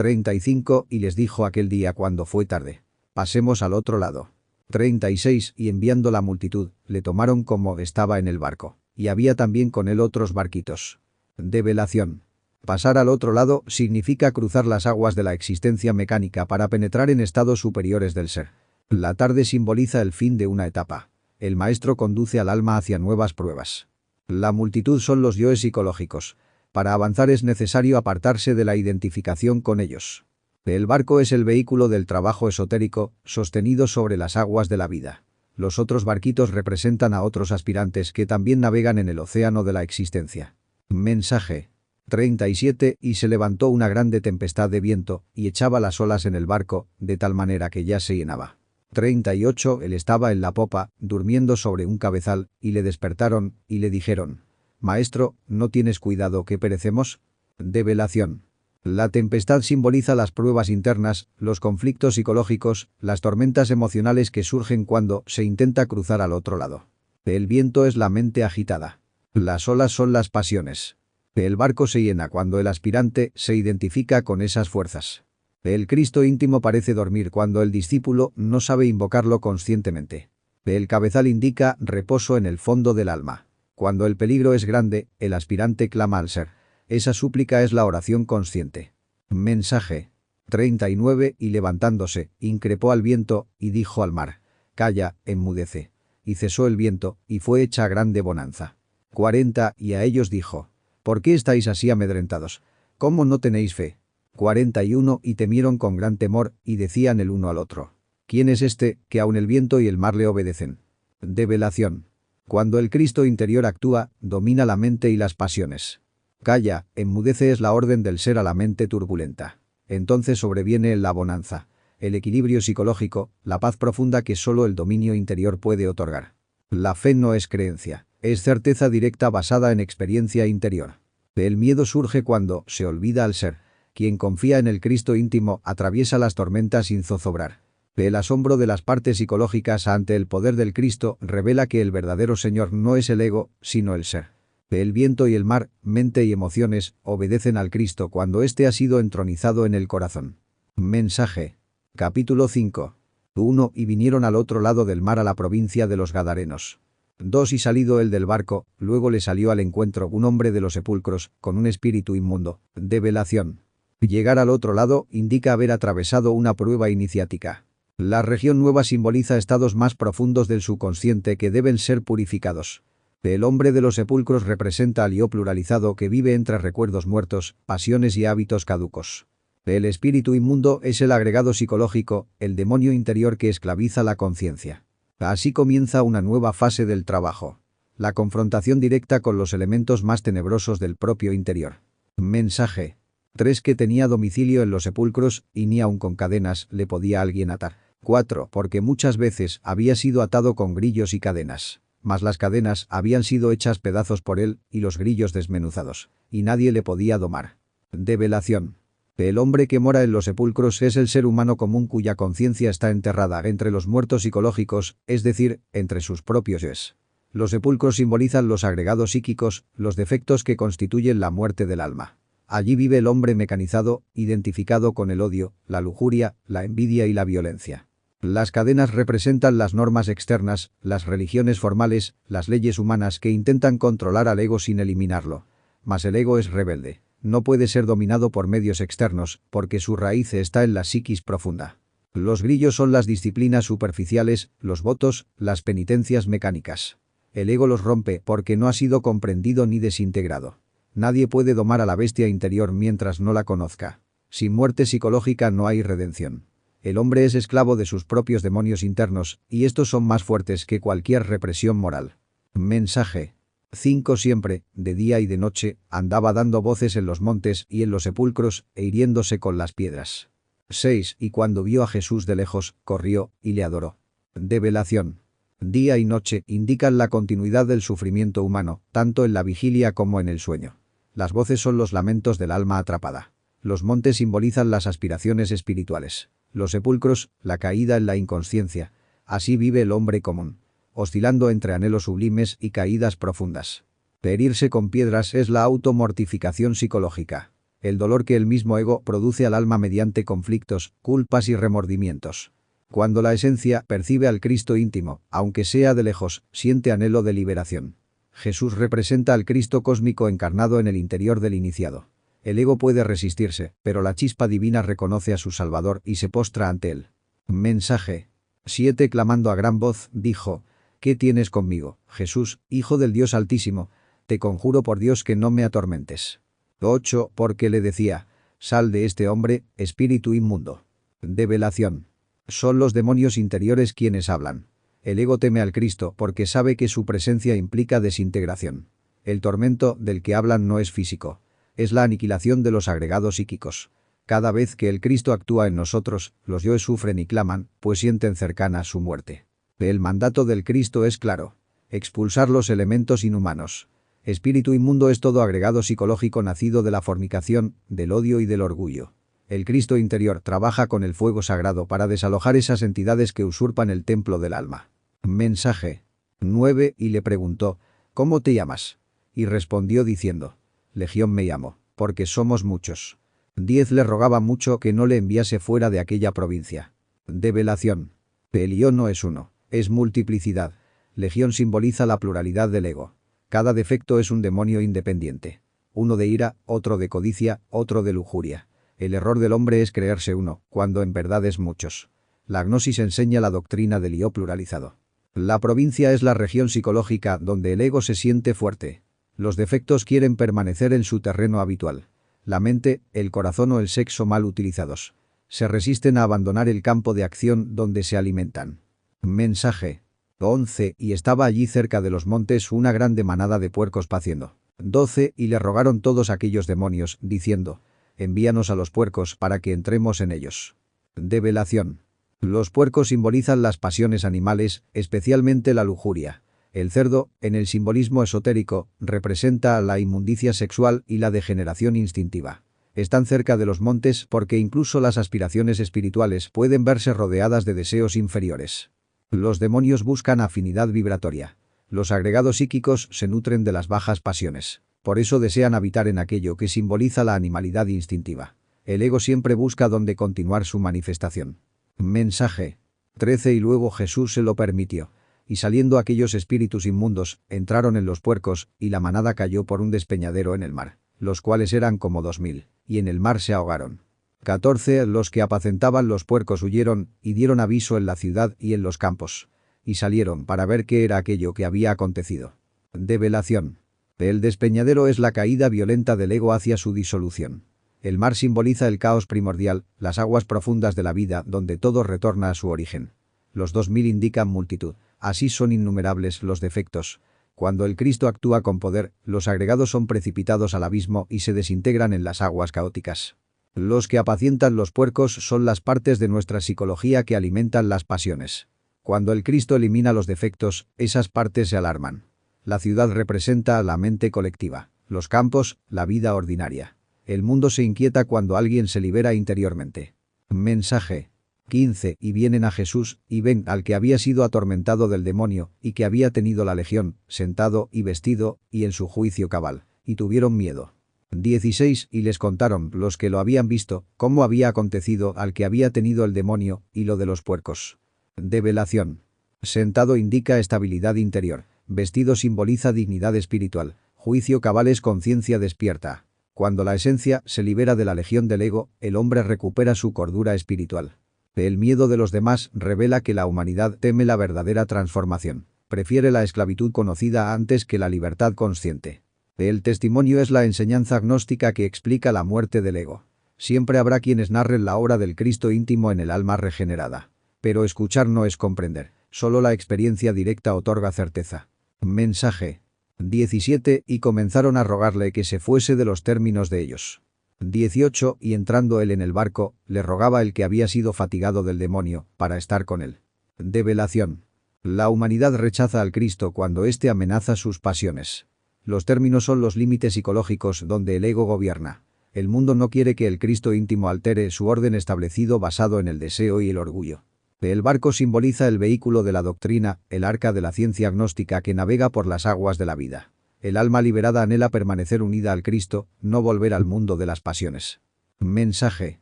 35 Y les dijo aquel día cuando fue tarde: pasemos al otro lado. 36 Y enviando la multitud, le tomaron como estaba en el barco, y había también con él otros barquitos. Develación. Pasar al otro lado significa cruzar las aguas de la existencia mecánica para penetrar en estados superiores del ser. La tarde simboliza el fin de una etapa. El maestro conduce al alma hacia nuevas pruebas. La multitud son los yoes psicológicos. Para avanzar es necesario apartarse de la identificación con ellos. El barco es el vehículo del trabajo esotérico, sostenido sobre las aguas de la vida. Los otros barquitos representan a otros aspirantes que también navegan en el océano de la existencia. Mensaje. 37 Y se levantó una grande tempestad de viento, y echaba las olas en el barco, de tal manera que ya se llenaba. 38 Él estaba en la popa, durmiendo sobre un cabezal, y le despertaron, y le dijeron: Maestro, ¿no tienes cuidado que perecemos? Develación. La tempestad simboliza las pruebas internas, los conflictos psicológicos, las tormentas emocionales que surgen cuando se intenta cruzar al otro lado. El viento es la mente agitada. Las olas son las pasiones. El barco se llena cuando el aspirante se identifica con esas fuerzas. El Cristo íntimo parece dormir cuando el discípulo no sabe invocarlo conscientemente. El cabezal indica reposo en el fondo del alma. Cuando el peligro es grande, el aspirante clama al ser. Esa súplica es la oración consciente. Mensaje. 39 Y levantándose, increpó al viento, y dijo al mar: calla, enmudece. Y cesó el viento, y fue hecha grande bonanza. 40 Y a ellos dijo: ¿por qué estáis así amedrentados? ¿Cómo no tenéis fe? 41 Y temieron con gran temor, y decían el uno al otro: ¿quién es este, que aun el viento y el mar le obedecen? Develación. Cuando el Cristo interior actúa, domina la mente y las pasiones. Calla, enmudece es la orden del ser a la mente turbulenta. Entonces sobreviene la bonanza, el equilibrio psicológico, la paz profunda que solo el dominio interior puede otorgar. La fe no es creencia, es certeza directa basada en experiencia interior. El miedo surge cuando se olvida al ser. Quien confía en el Cristo íntimo atraviesa las tormentas sin zozobrar. El asombro de las partes psicológicas ante el poder del Cristo revela que el verdadero Señor no es el ego, sino el ser. El viento y el mar, mente y emociones, obedecen al Cristo cuando éste ha sido entronizado en el corazón. Mensaje. Capítulo 5. 1 Y vinieron al otro lado del mar a la provincia de los Gadarenos. 2 Y salido él del barco, luego le salió al encuentro un hombre de los sepulcros, con un espíritu inmundo. Develación. Llegar al otro lado indica haber atravesado una prueba iniciática. La región nueva simboliza estados más profundos del subconsciente que deben ser purificados. El hombre de los sepulcros representa al yo pluralizado que vive entre recuerdos muertos, pasiones y hábitos caducos. El espíritu inmundo es el agregado psicológico, el demonio interior que esclaviza la conciencia. Así comienza una nueva fase del trabajo. La confrontación directa con los elementos más tenebrosos del propio interior. Mensaje. 3 Que tenía domicilio en los sepulcros, y ni aun con cadenas le podía alguien atar. 4 Porque muchas veces había sido atado con grillos y cadenas. Mas las cadenas habían sido hechas pedazos por él, y los grillos desmenuzados, y nadie le podía domar. Develación. El hombre que mora en los sepulcros es el ser humano común cuya conciencia está enterrada entre los muertos psicológicos, es decir, entre sus propios yoes. Los sepulcros simbolizan los agregados psíquicos, los defectos que constituyen la muerte del alma. Allí vive el hombre mecanizado, identificado con el odio, la lujuria, la envidia y la violencia. Las cadenas representan las normas externas, las religiones formales, las leyes humanas que intentan controlar al ego sin eliminarlo. Mas el ego es rebelde. No puede ser dominado por medios externos, porque su raíz está en la psiquis profunda. Los grillos son las disciplinas superficiales, los votos, las penitencias mecánicas. El ego los rompe porque no ha sido comprendido ni desintegrado. Nadie puede domar a la bestia interior mientras no la conozca. Sin muerte psicológica no hay redención. El hombre es esclavo de sus propios demonios internos, y estos son más fuertes que cualquier represión moral. Mensaje. 5 Siempre, de día y de noche, andaba dando voces en los montes y en los sepulcros, e hiriéndose con las piedras. 6 Y cuando vio a Jesús de lejos, corrió, y le adoró. Develación. Día y noche indican la continuidad del sufrimiento humano, tanto en la vigilia como en el sueño. Las voces son los lamentos del alma atrapada. Los montes simbolizan las aspiraciones espirituales. Los sepulcros, la caída en la inconsciencia. Así vive el hombre común, oscilando entre anhelos sublimes y caídas profundas. Herirse con piedras es la automortificación psicológica. El dolor que el mismo ego produce al alma mediante conflictos, culpas y remordimientos. Cuando la esencia percibe al Cristo íntimo, aunque sea de lejos, siente anhelo de liberación. Jesús representa al Cristo cósmico encarnado en el interior del iniciado. El ego puede resistirse, pero la chispa divina reconoce a su Salvador y se postra ante él. Mensaje 7. Clamando a gran voz, dijo: ¿Qué tienes conmigo, Jesús, Hijo del Dios Altísimo? Te conjuro por Dios que no me atormentes. 8. Porque le decía: sal de este hombre, espíritu inmundo. Develación. Son los demonios interiores quienes hablan. El ego teme al Cristo porque sabe que su presencia implica desintegración. El tormento del que hablan no es físico. Es la aniquilación de los agregados psíquicos. Cada vez que el Cristo actúa en nosotros, los yoes sufren y claman, pues sienten cercana su muerte. El mandato del Cristo es claro: expulsar los elementos inhumanos. Espíritu inmundo es todo agregado psicológico nacido de la fornicación, del odio y del orgullo. El Cristo interior trabaja con el fuego sagrado para desalojar esas entidades que usurpan el templo del alma. Mensaje 9. Y le preguntó: ¿cómo te llamas? Y respondió diciendo: Legión me llamo, porque somos muchos. 10. Le rogaba mucho que no le enviase fuera de aquella provincia. Develación. Pelión no es uno, es multiplicidad. Legión simboliza la pluralidad del ego. Cada defecto es un demonio independiente. Uno de ira, otro de codicia, otro de lujuria. El error del hombre es creerse uno, cuando en verdad es muchos. La gnosis enseña la doctrina del yo pluralizado. La provincia es la región psicológica donde el ego se siente fuerte. Los defectos quieren permanecer en su terreno habitual. La mente, el corazón o el sexo mal utilizados se resisten a abandonar el campo de acción donde se alimentan. Mensaje 11. Y estaba allí cerca de los montes una grande manada de puercos paciendo. 12. Y le rogaron todos aquellos demonios, diciendo: envíanos a los puercos para que entremos en ellos. Develación. Los puercos simbolizan las pasiones animales, especialmente la lujuria. El cerdo, en el simbolismo esotérico, representa la inmundicia sexual y la degeneración instintiva. Están cerca de los montes porque incluso las aspiraciones espirituales pueden verse rodeadas de deseos inferiores. Los demonios buscan afinidad vibratoria. Los agregados psíquicos se nutren de las bajas pasiones. Por eso desean habitar en aquello que simboliza la animalidad instintiva. El ego siempre busca dónde continuar su manifestación. Mensaje 13. Y luego Jesús se lo permitió. Y saliendo aquellos espíritus inmundos, entraron en los puercos, y la manada cayó por un despeñadero en el mar, los cuales eran como 2000, y en el mar se ahogaron. 14. Los que apacentaban los puercos huyeron, y dieron aviso en la ciudad y en los campos. Y salieron para ver qué era aquello que había acontecido. Develación. El despeñadero es la caída violenta del ego hacia su disolución. El mar simboliza el caos primordial, las aguas profundas de la vida donde todo retorna a su origen. Los 2000 indican multitud, así son innumerables los defectos. Cuando el Cristo actúa con poder, los agregados son precipitados al abismo y se desintegran en las aguas caóticas. Los que apacientan los puercos son las partes de nuestra psicología que alimentan las pasiones. Cuando el Cristo elimina los defectos, esas partes se alarman. La ciudad representa a la mente colectiva, los campos, la vida ordinaria. El mundo se inquieta cuando alguien se libera interiormente. Mensaje 15. Y vienen a Jesús, y ven al que había sido atormentado del demonio, y que había tenido la legión, sentado y vestido, y en su juicio cabal, y tuvieron miedo. 16. Y les contaron los que lo habían visto, cómo había acontecido al que había tenido el demonio, y lo de los puercos. Develación. Sentado indica estabilidad interior. Vestido simboliza dignidad espiritual. Juicio cabal es conciencia despierta. Cuando la esencia se libera de la legión del ego, el hombre recupera su cordura espiritual. El miedo de los demás revela que la humanidad teme la verdadera transformación. Prefiere la esclavitud conocida antes que la libertad consciente. El testimonio es la enseñanza gnóstica que explica la muerte del ego. Siempre habrá quienes narren la obra del Cristo íntimo en el alma regenerada. Pero escuchar no es comprender. Solo la experiencia directa otorga certeza. Mensaje 17. Y comenzaron a rogarle que se fuese de los términos de ellos. 18. Y entrando él en el barco, le rogaba el que había sido fatigado del demonio, para estar con él. Develación. La humanidad rechaza al Cristo cuando éste amenaza sus pasiones. Los términos son los límites psicológicos donde el ego gobierna. El mundo no quiere que el Cristo íntimo altere su orden establecido basado en el deseo y el orgullo. El barco simboliza el vehículo de la doctrina, el arca de la ciencia gnóstica que navega por las aguas de la vida. El alma liberada anhela permanecer unida al Cristo, no volver al mundo de las pasiones. Mensaje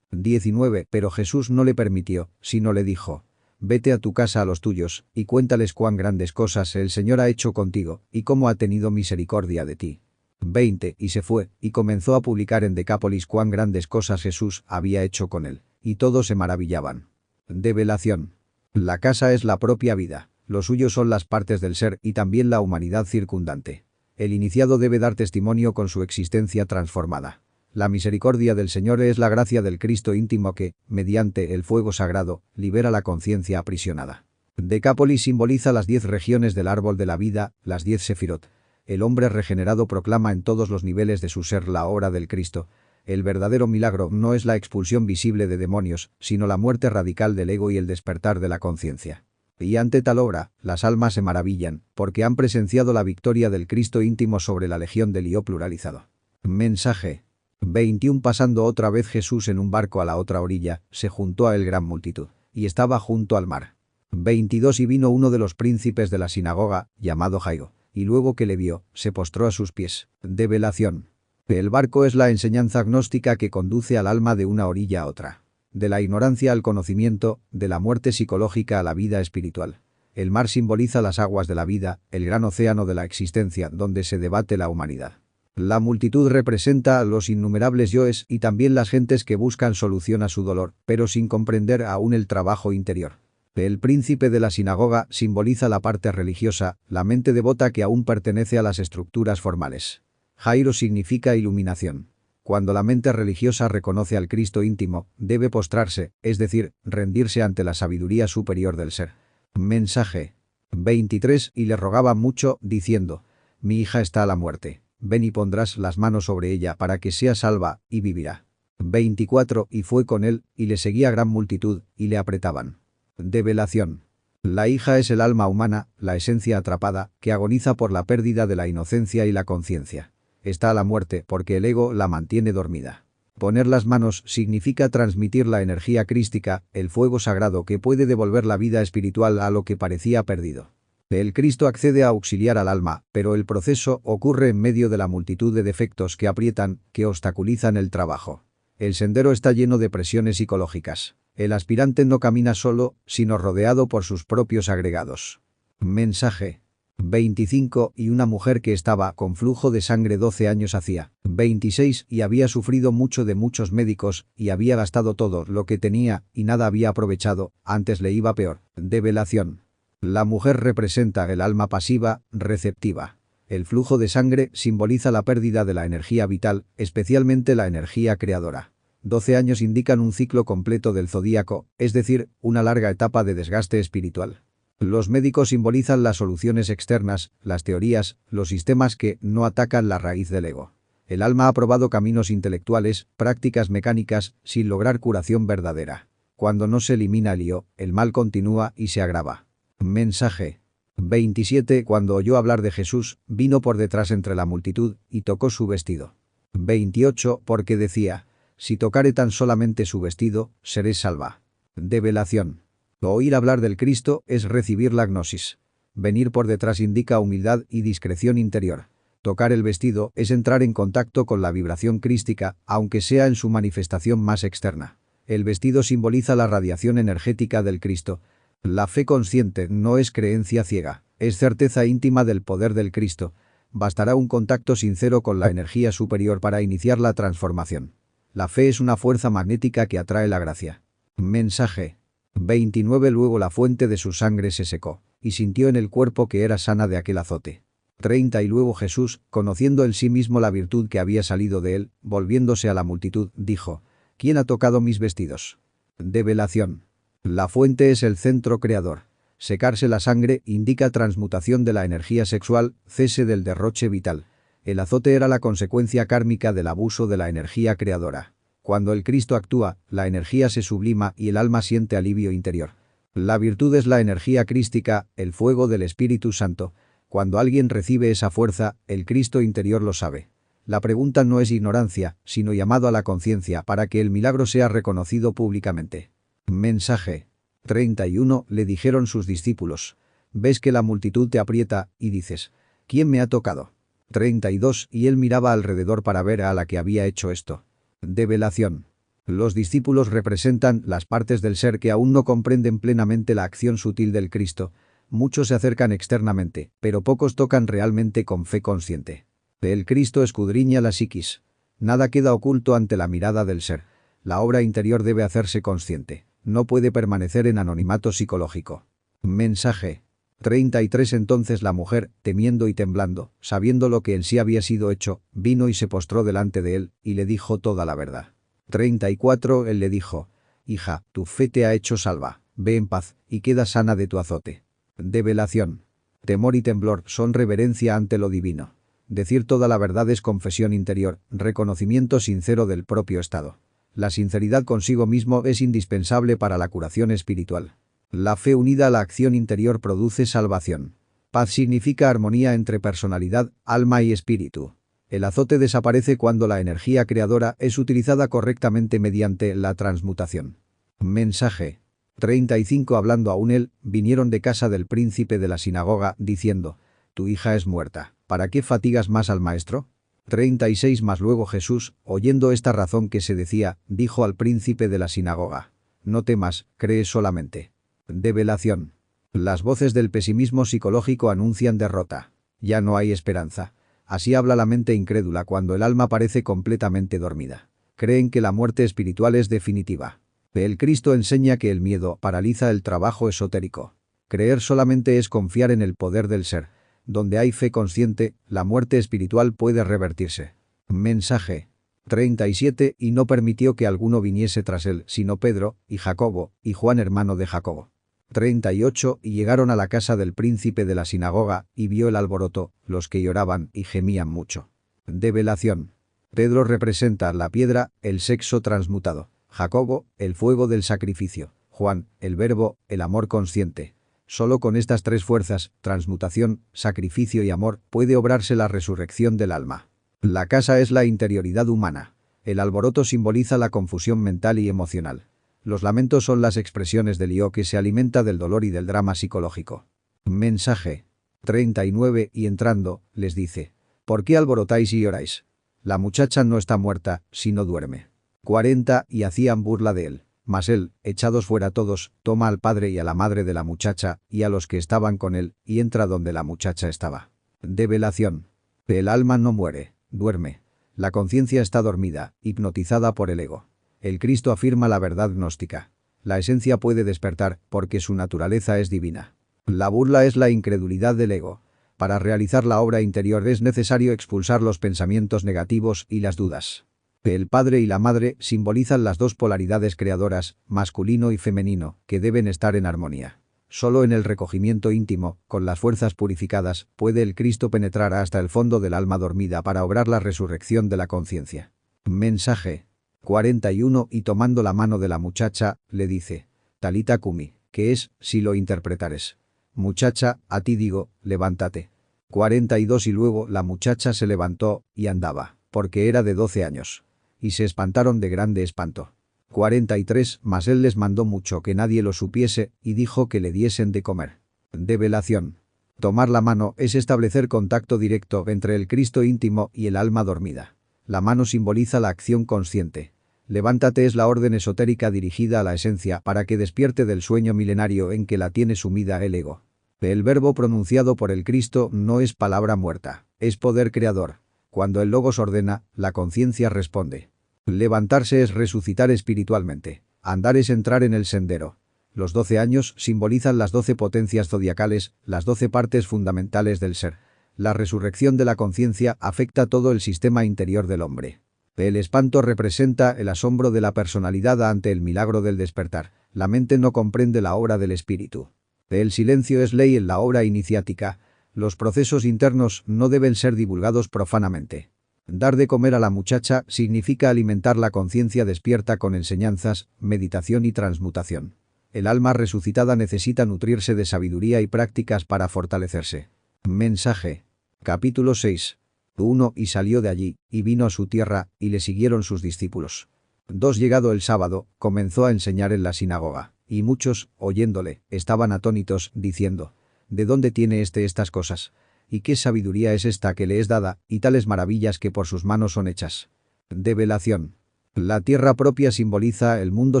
19. Pero Jesús no le permitió, sino le dijo: vete a tu casa a los tuyos, y cuéntales cuán grandes cosas el Señor ha hecho contigo, y cómo ha tenido misericordia de ti. 20. Y se fue, y comenzó a publicar en Decápolis cuán grandes cosas Jesús había hecho con él, y todos se maravillaban. Develación. La casa es la propia vida, lo suyo son las partes del ser y también la humanidad circundante. El iniciado debe dar testimonio con su existencia transformada. La misericordia del Señor es la gracia del Cristo íntimo que, mediante el fuego sagrado, libera la conciencia aprisionada. Decápolis simboliza las 10 regiones del árbol de la vida, las 10 sefirot. El hombre regenerado proclama en todos los niveles de su ser la obra del Cristo. El verdadero milagro no es la expulsión visible de demonios, sino la muerte radical del ego y el despertar de la conciencia. Y ante tal obra, las almas se maravillan, porque han presenciado la victoria del Cristo íntimo sobre la legión del yo pluralizado. Mensaje 21. Pasando otra vez Jesús en un barco a la otra orilla, se juntó a él gran multitud, y estaba junto al mar. 22. Y vino uno de los príncipes de la sinagoga, llamado Jairo, y luego que le vio, se postró a sus pies. Develación. El barco es la enseñanza gnóstica que conduce al alma de una orilla a otra. De la ignorancia al conocimiento, de la muerte psicológica a la vida espiritual. El mar simboliza las aguas de la vida, el gran océano de la existencia donde se debate la humanidad. La multitud representa a los innumerables yoes y también las gentes que buscan solución a su dolor, pero sin comprender aún el trabajo interior. El príncipe de la sinagoga simboliza la parte religiosa, la mente devota que aún pertenece a las estructuras formales. Jairo significa iluminación. Cuando la mente religiosa reconoce al Cristo íntimo, debe postrarse, es decir, rendirse ante la sabiduría superior del ser. Mensaje 23. Y le rogaba mucho, diciendo: mi hija está a la muerte. Ven y pondrás las manos sobre ella para que sea salva, y vivirá. 24. Y fue con él, y le seguía gran multitud, y le apretaban. Develación. La hija es el alma humana, la esencia atrapada, que agoniza por la pérdida de la inocencia y la conciencia. Está a la muerte porque el ego la mantiene dormida. Poner las manos significa transmitir la energía crística, el fuego sagrado que puede devolver la vida espiritual a lo que parecía perdido. El Cristo accede a auxiliar al alma, pero el proceso ocurre en medio de la multitud de defectos que aprietan, que obstaculizan el trabajo. El sendero está lleno de presiones psicológicas. El aspirante no camina solo, sino rodeado por sus propios agregados. Mensaje 25. Y una mujer que estaba con flujo de sangre 12 años hacía. 26. Y había sufrido mucho de muchos médicos, y había gastado todo lo que tenía, y nada había aprovechado, antes le iba peor. Develación. La mujer representa el alma pasiva, receptiva. El flujo de sangre simboliza la pérdida de la energía vital, especialmente la energía creadora. 12 años indican un ciclo completo del zodíaco, es decir, una larga etapa de desgaste espiritual. Los médicos simbolizan las soluciones externas, las teorías, los sistemas que no atacan la raíz del ego. El alma ha probado caminos intelectuales, prácticas mecánicas, sin lograr curación verdadera. Cuando no se elimina el yo, el mal continúa y se agrava. Mensaje 27. Cuando oyó hablar de Jesús, vino por detrás entre la multitud y tocó su vestido. 28. Porque decía: si tocare tan solamente su vestido, seré salva. Develación. Oír hablar del Cristo es recibir la gnosis. Venir por detrás indica humildad y discreción interior. Tocar el vestido es entrar en contacto con la vibración crística, aunque sea en su manifestación más externa. El vestido simboliza la radiación energética del Cristo. La fe consciente no es creencia ciega, es certeza íntima del poder del Cristo. Bastará un contacto sincero con la energía superior para iniciar la transformación. La fe es una fuerza magnética que atrae la gracia. Mensaje 29. Luego la fuente de su sangre se secó, y sintió en el cuerpo que era sana de aquel azote. 30. Y luego Jesús, conociendo en sí mismo la virtud que había salido de él, volviéndose a la multitud, dijo: ¿quién ha tocado mis vestidos? Develación. La fuente es el centro creador. Secarse la sangre indica transmutación de la energía sexual, cese del derroche vital. El azote era la consecuencia kármica del abuso de la energía creadora. Cuando el Cristo actúa, la energía se sublima y el alma siente alivio interior. La virtud es la energía crística, el fuego del Espíritu Santo. Cuando alguien recibe esa fuerza, el Cristo interior lo sabe. La pregunta no es ignorancia, sino llamado a la conciencia para que el milagro sea reconocido públicamente. Mensaje 31. Le dijeron sus discípulos: ves que la multitud te aprieta, y dices: ¿quién me ha tocado? 32 Y él miraba alrededor para ver a la que había hecho esto. Develación. Los discípulos representan las partes del ser que aún no comprenden plenamente la acción sutil del Cristo. Muchos se acercan externamente, pero pocos tocan realmente con fe consciente. El Cristo escudriña la psiquis. Nada queda oculto ante la mirada del ser. La obra interior debe hacerse consciente. No puede permanecer en anonimato psicológico. Mensaje. 33 Entonces la mujer, temiendo y temblando, sabiendo lo que en sí había sido hecho, vino y se postró delante de él, y le dijo toda la verdad. 34 Él le dijo: Hija, tu fe te ha hecho salva, ve en paz, y queda sana de tu azote. Develación. Temor y temblor son reverencia ante lo divino. Decir toda la verdad es confesión interior, reconocimiento sincero del propio estado. La sinceridad consigo mismo es indispensable para la curación espiritual. La fe unida a la acción interior produce salvación. Paz significa armonía entre personalidad, alma y espíritu. El azote desaparece cuando la energía creadora es utilizada correctamente mediante la transmutación. Mensaje. 35 Hablando aún él, vinieron de casa del príncipe de la sinagoga, diciendo: Tu hija es muerta, ¿para qué fatigas más al maestro? 36 Mas luego Jesús, oyendo esta razón que se decía, dijo al príncipe de la sinagoga: No temas, cree solamente. Develación. Las voces del pesimismo psicológico anuncian derrota. Ya no hay esperanza. Así habla la mente incrédula cuando el alma parece completamente dormida. Creen que la muerte espiritual es definitiva. El Cristo enseña que el miedo paraliza el trabajo esotérico. Creer solamente es confiar en el poder del ser. Donde hay fe consciente, la muerte espiritual puede revertirse. Mensaje. 37 Y no permitió que alguno viniese tras él, sino Pedro, y Jacobo, y Juan hermano de Jacobo. 38 Y llegaron a la casa del príncipe de la sinagoga, y vio el alboroto, los que lloraban y gemían mucho. Develación. Pedro representa la piedra, el sexo transmutado. Jacobo, el fuego del sacrificio. Juan, el verbo, el amor consciente. Solo con estas tres fuerzas, transmutación, sacrificio y amor, puede obrarse la resurrección del alma. La casa es la interioridad humana. El alboroto simboliza la confusión mental y emocional. Los lamentos son las expresiones del yo que se alimenta del dolor y del drama psicológico. Mensaje. 39 Y entrando, les dice: ¿Por qué alborotáis y lloráis? La muchacha no está muerta, sino duerme. 40 Y hacían burla de él. Mas él, echados fuera todos, toma al padre y a la madre de la muchacha, y a los que estaban con él, y entra donde la muchacha estaba. Develación. El alma no muere, duerme. La conciencia está dormida, hipnotizada por el ego. El Cristo afirma la verdad gnóstica. La esencia puede despertar, porque su naturaleza es divina. La burla es la incredulidad del ego. Para realizar la obra interior es necesario expulsar los pensamientos negativos y las dudas. El padre y la madre simbolizan las dos polaridades creadoras, masculino y femenino, que deben estar en armonía. Solo en el recogimiento íntimo, con las fuerzas purificadas, puede el Cristo penetrar hasta el fondo del alma dormida para obrar la resurrección de la conciencia. Mensaje. 41 Y tomando la mano de la muchacha, le dice: Talita cumi, que es, si lo interpretares. Muchacha, a ti digo, levántate. 42 Y luego la muchacha se levantó, y andaba, porque era de 12 años. Y se espantaron de grande espanto. 43 Mas él les mandó mucho que nadie lo supiese, y dijo que le diesen de comer. Develación. Tomar la mano es establecer contacto directo entre el Cristo íntimo y el alma dormida. La mano simboliza la acción consciente. Levántate es la orden esotérica dirigida a la esencia para que despierte del sueño milenario en que la tiene sumida el ego. El verbo pronunciado por el Cristo no es palabra muerta, es poder creador. Cuando el logos ordena, la conciencia responde. Levantarse es resucitar espiritualmente. Andar es entrar en el sendero. Los 12 años simbolizan las 12 potencias zodiacales, las 12 partes fundamentales del ser. La resurrección de la conciencia afecta todo el sistema interior del hombre. El espanto representa el asombro de la personalidad ante el milagro del despertar. La mente no comprende la obra del espíritu. El silencio es ley en la obra iniciática. Los procesos internos no deben ser divulgados profanamente. Dar de comer a la muchacha significa alimentar la conciencia despierta con enseñanzas, meditación y transmutación. El alma resucitada necesita nutrirse de sabiduría y prácticas para fortalecerse. Mensaje. Capítulo 6. 1 Y salió de allí, y vino a su tierra, y le siguieron sus discípulos. 2 Llegado el sábado, comenzó a enseñar en la sinagoga, y muchos, oyéndole, estaban atónitos, diciendo: ¿De dónde tiene estas cosas? ¿Y qué sabiduría es esta que le es dada, y tales maravillas que por sus manos son hechas? Develación. La tierra propia simboliza el mundo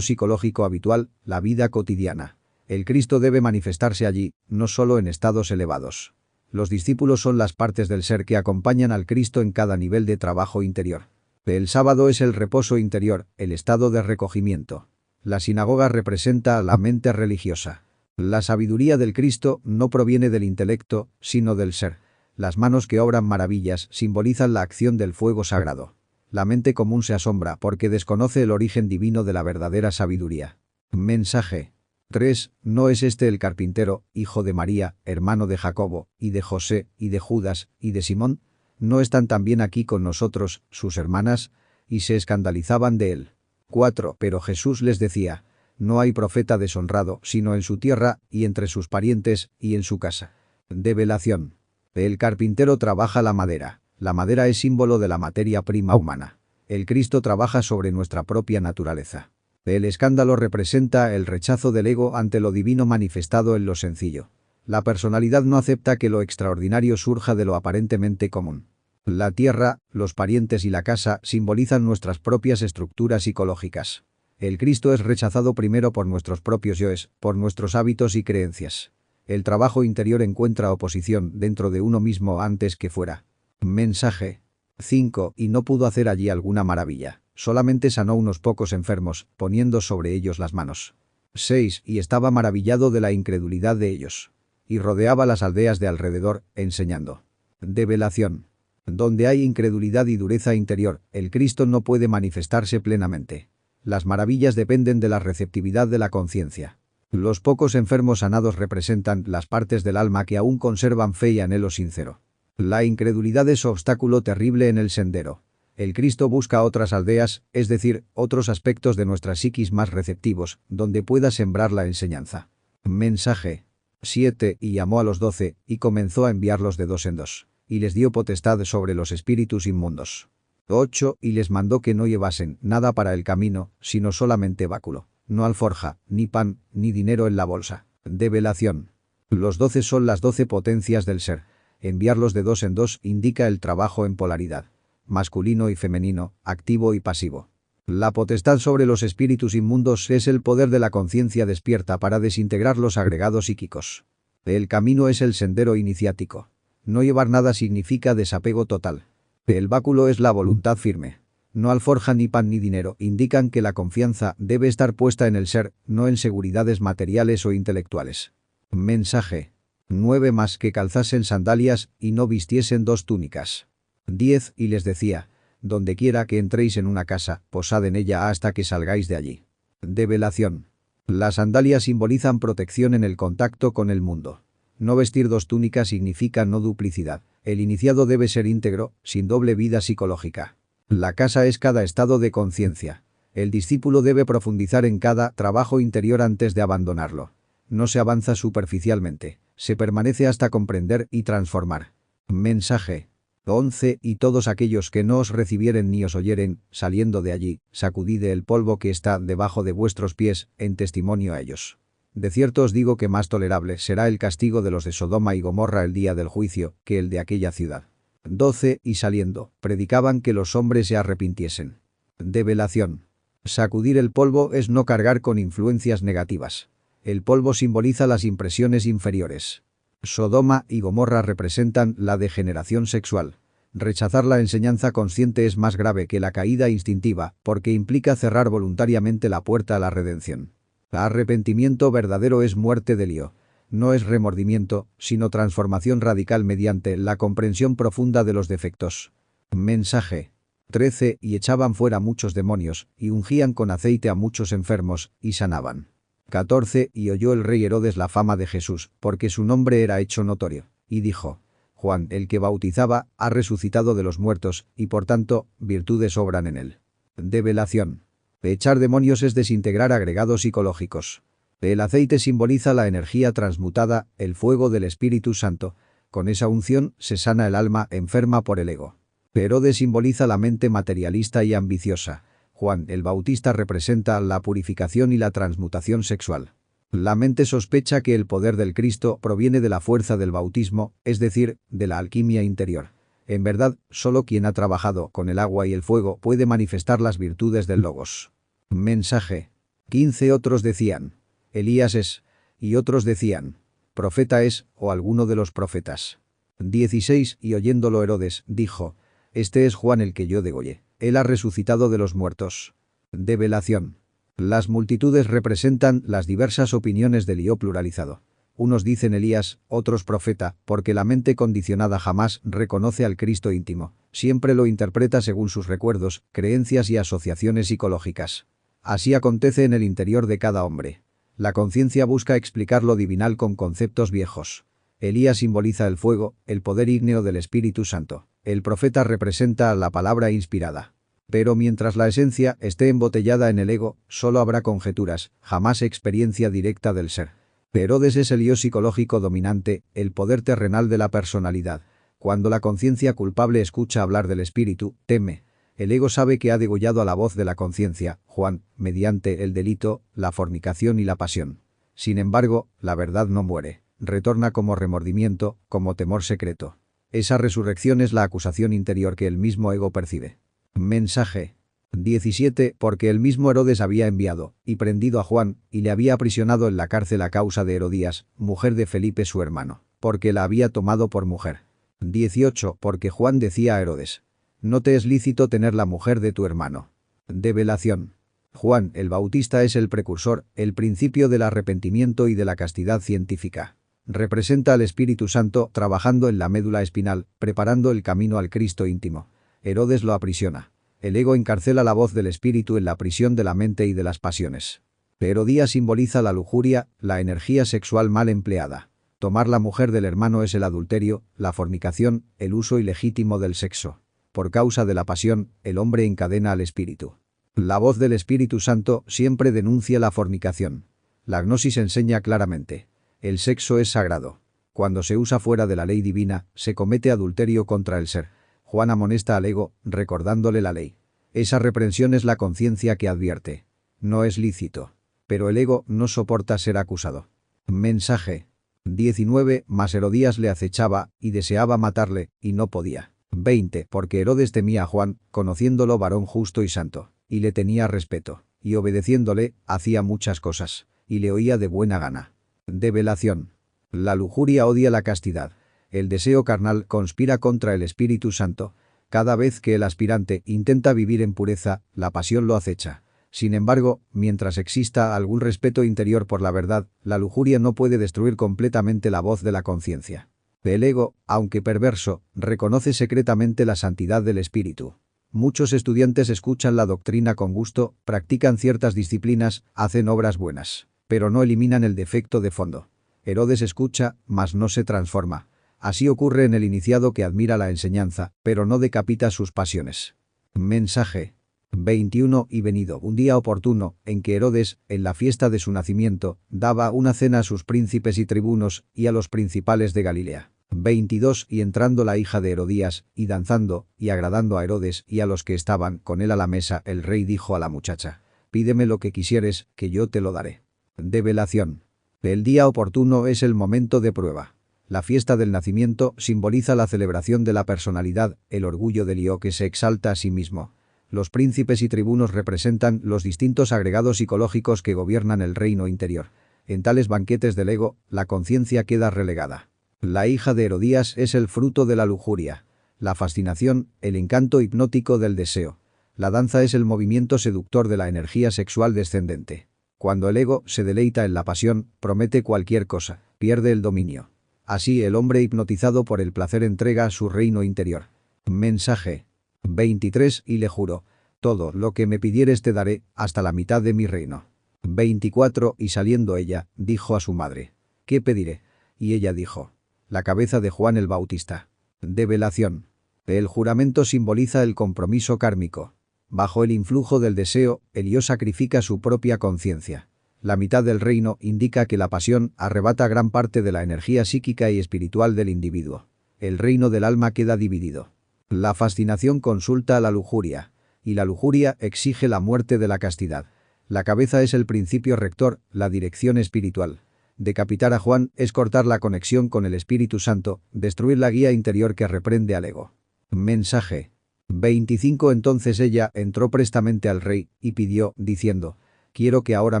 psicológico habitual, la vida cotidiana. El Cristo debe manifestarse allí, no solo en estados elevados. Los discípulos son las partes del ser que acompañan al Cristo en cada nivel de trabajo interior. El sábado es el reposo interior, el estado de recogimiento. La sinagoga representa a la mente religiosa. La sabiduría del Cristo no proviene del intelecto, sino del ser. Las manos que obran maravillas simbolizan la acción del fuego sagrado. La mente común se asombra porque desconoce el origen divino de la verdadera sabiduría. Mensaje. 3. ¿No es este el carpintero, hijo de María, hermano de Jacobo, y de José, y de Judas, y de Simón? ¿No están también aquí con nosotros, sus hermanas? Y se escandalizaban de él. 4. Pero Jesús les decía: no hay profeta deshonrado, sino en su tierra, y entre sus parientes, y en su casa. Develación. El carpintero trabaja la madera. La madera es símbolo de la materia prima humana. El Cristo trabaja sobre nuestra propia naturaleza. El escándalo representa el rechazo del ego ante lo divino manifestado en lo sencillo. La personalidad no acepta que lo extraordinario surja de lo aparentemente común. La tierra, los parientes y la casa simbolizan nuestras propias estructuras psicológicas. El Cristo es rechazado primero por nuestros propios yoes, por nuestros hábitos y creencias. El trabajo interior encuentra oposición dentro de uno mismo antes que fuera. Mensaje. 5. Y no pudo hacer allí alguna maravilla. Solamente sanó unos pocos enfermos, poniendo sobre ellos las manos. 6. Y estaba maravillado de la incredulidad de ellos. Y rodeaba las aldeas de alrededor, enseñando. Develación. Donde hay incredulidad y dureza interior, el Cristo no puede manifestarse plenamente. Las maravillas dependen de la receptividad de la conciencia. Los pocos enfermos sanados representan las partes del alma que aún conservan fe y anhelo sincero. La incredulidad es obstáculo terrible en el sendero. El Cristo busca otras aldeas, es decir, otros aspectos de nuestra psiquis más receptivos, donde pueda sembrar la enseñanza. Mensaje. 7. Y llamó a los 12, y comenzó a enviarlos de dos en dos. Y les dio potestad sobre los espíritus inmundos. 8. Y les mandó que no llevasen nada para el camino, sino solamente báculo. No alforja, ni pan, ni dinero en la bolsa. Develación. Los 12 son las 12 potencias del ser. Enviarlos de dos en dos indica el trabajo en polaridad. Masculino y femenino, activo y pasivo. La potestad sobre los espíritus inmundos es el poder de la conciencia despierta para desintegrar los agregados psíquicos. El camino es el sendero iniciático. No llevar nada significa desapego total. El báculo es la voluntad firme. No alforja ni pan ni dinero indican que la confianza debe estar puesta en el ser, no en seguridades materiales o intelectuales. Mensaje. 9. Más que calzasen sandalias y no vistiesen dos túnicas. 10. Y les decía: donde quiera que entréis en una casa, posad en ella hasta que salgáis de allí. Develación. Las sandalias simbolizan protección en el contacto con el mundo. No vestir dos túnicas significa no duplicidad. El iniciado debe ser íntegro, sin doble vida psicológica. La casa es cada estado de conciencia. El discípulo debe profundizar en cada trabajo interior antes de abandonarlo. No se avanza superficialmente, se permanece hasta comprender y transformar. Mensaje. 11. Y todos aquellos que no os recibieren ni os oyeren, saliendo de allí, sacudid el polvo que está debajo de vuestros pies, en testimonio a ellos. De cierto os digo que más tolerable será el castigo de los de Sodoma y Gomorra el día del juicio, que el de aquella ciudad. 12. Y saliendo, predicaban que los hombres se arrepintiesen. Develación. Sacudir el polvo es no cargar con influencias negativas. El polvo simboliza las impresiones inferiores. Sodoma y Gomorra representan la degeneración sexual. Rechazar la enseñanza consciente es más grave que la caída instintiva, porque implica cerrar voluntariamente la puerta a la redención. Arrepentimiento verdadero es muerte de lío. No es remordimiento, sino transformación radical mediante la comprensión profunda de los defectos. Mensaje. 13. Y echaban fuera muchos demonios, y ungían con aceite a muchos enfermos, y sanaban. 14. Y oyó el rey Herodes la fama de Jesús, porque su nombre era hecho notorio. Y dijo: Juan, el que bautizaba, ha resucitado de los muertos, y por tanto, virtudes obran en él. Develación. Echar demonios es desintegrar agregados psicológicos. El aceite simboliza la energía transmutada, el fuego del Espíritu Santo. Con esa unción se sana el alma enferma por el ego. Herodes simboliza la mente materialista y ambiciosa. Juan el Bautista representa la purificación y la transmutación sexual. La mente sospecha que el poder del Cristo proviene de la fuerza del bautismo, es decir, de la alquimia interior. En verdad, solo quien ha trabajado con el agua y el fuego puede manifestar las virtudes del Logos. Mensaje. 15 otros decían: Elías es. Y otros decían: Profeta es, o alguno de los profetas. 16 Y oyéndolo Herodes, dijo: Este es Juan el que yo degollé. Él ha resucitado de los muertos. Develación. Las multitudes representan las diversas opiniones del yo pluralizado. Unos dicen Elías, otros profeta, porque la mente condicionada jamás reconoce al Cristo íntimo. Siempre lo interpreta según sus recuerdos, creencias y asociaciones psicológicas. Así acontece en el interior de cada hombre. La conciencia busca explicar lo divinal con conceptos viejos. Elías simboliza el fuego, el poder ígneo del Espíritu Santo. El profeta representa la palabra inspirada. Pero mientras la esencia esté embotellada en el ego, solo habrá conjeturas, jamás experiencia directa del ser. Herodes es el yo psicológico dominante, el poder terrenal de la personalidad. Cuando la conciencia culpable escucha hablar del espíritu, teme. El ego sabe que ha degollado a la voz de la conciencia, Juan, mediante el delito, la fornicación y la pasión. Sin embargo, la verdad no muere. Retorna como remordimiento, como temor secreto. Esa resurrección es la acusación interior que el mismo ego percibe. Mensaje. 17 Porque el mismo Herodes había enviado y prendido a Juan, y le había aprisionado en la cárcel a causa de Herodías, mujer de Felipe su hermano, porque la había tomado por mujer. 18 Porque Juan decía a Herodes: No te es lícito tener la mujer de tu hermano. Develación. Juan el Bautista es el precursor, el principio del arrepentimiento y de la castidad científica. Representa al Espíritu Santo trabajando en la médula espinal, preparando el camino al Cristo íntimo. Herodes lo aprisiona. El ego encarcela la voz del espíritu en la prisión de la mente y de las pasiones. Herodías simboliza la lujuria, la energía sexual mal empleada. Tomar la mujer del hermano es el adulterio, la fornicación, el uso ilegítimo del sexo. Por causa de la pasión, el hombre encadena al espíritu. La voz del Espíritu Santo siempre denuncia la fornicación. La gnosis enseña claramente: el sexo es sagrado. Cuando se usa fuera de la ley divina, se comete adulterio contra el ser. Juan amonesta al ego, recordándole la ley. Esa reprensión es la conciencia que advierte: no es lícito. Pero el ego no soporta ser acusado. Mensaje. 19 Mas Herodías le acechaba, y deseaba matarle, y no podía. 20 Porque Herodes temía a Juan, conociéndolo varón justo y santo, y le tenía respeto, y obedeciéndole, hacía muchas cosas, y le oía de buena gana. Develación. La lujuria odia la castidad. El deseo carnal conspira contra el Espíritu Santo. Cada vez que el aspirante intenta vivir en pureza, la pasión lo acecha. Sin embargo, mientras exista algún respeto interior por la verdad, la lujuria no puede destruir completamente la voz de la conciencia. El ego, aunque perverso, reconoce secretamente la santidad del espíritu. Muchos estudiantes escuchan la doctrina con gusto, practican ciertas disciplinas, hacen obras buenas, pero no eliminan el defecto de fondo. Herodes escucha, mas no se transforma. Así ocurre en el iniciado que admira la enseñanza, pero no decapita sus pasiones. Mensaje. 21 Y venido un día oportuno, en que Herodes, en la fiesta de su nacimiento, daba una cena a sus príncipes y tribunos, y a los principales de Galilea. 22 Y entrando la hija de Herodías, y danzando, y agradando a Herodes y a los que estaban con él a la mesa, el rey dijo a la muchacha: Pídeme lo que quisieres, que yo te lo daré. Develación. El día oportuno es el momento de prueba. La fiesta del nacimiento simboliza la celebración de la personalidad, el orgullo del yo que se exalta a sí mismo. Los príncipes y tribunos representan los distintos agregados psicológicos que gobiernan el reino interior. En tales banquetes del ego, la conciencia queda relegada. La hija de Herodías es el fruto de la lujuria. La fascinación, el encanto hipnótico del deseo. La danza es el movimiento seductor de la energía sexual descendente. Cuando el ego se deleita en la pasión, promete cualquier cosa, pierde el dominio. Así el hombre hipnotizado por el placer entrega su reino interior. Mensaje. 23 Y le juró: todo lo que me pidieres te daré, hasta la mitad de mi reino. 24 Y saliendo ella, dijo a su madre: ¿qué pediré? Y ella dijo: la cabeza de Juan el Bautista. Develación. El juramento simboliza el compromiso kármico. Bajo el influjo del deseo, el yo sacrifica su propia conciencia. La mitad del reino indica que la pasión arrebata gran parte de la energía psíquica y espiritual del individuo. El reino del alma queda dividido. La fascinación consulta a la lujuria, y la lujuria exige la muerte de la castidad. La cabeza es el principio rector, la dirección espiritual. Decapitar a Juan es cortar la conexión con el Espíritu Santo, destruir la guía interior que reprende al ego. Mensaje 25. Entonces ella entró prestamente al rey y pidió, diciendo: quiero que ahora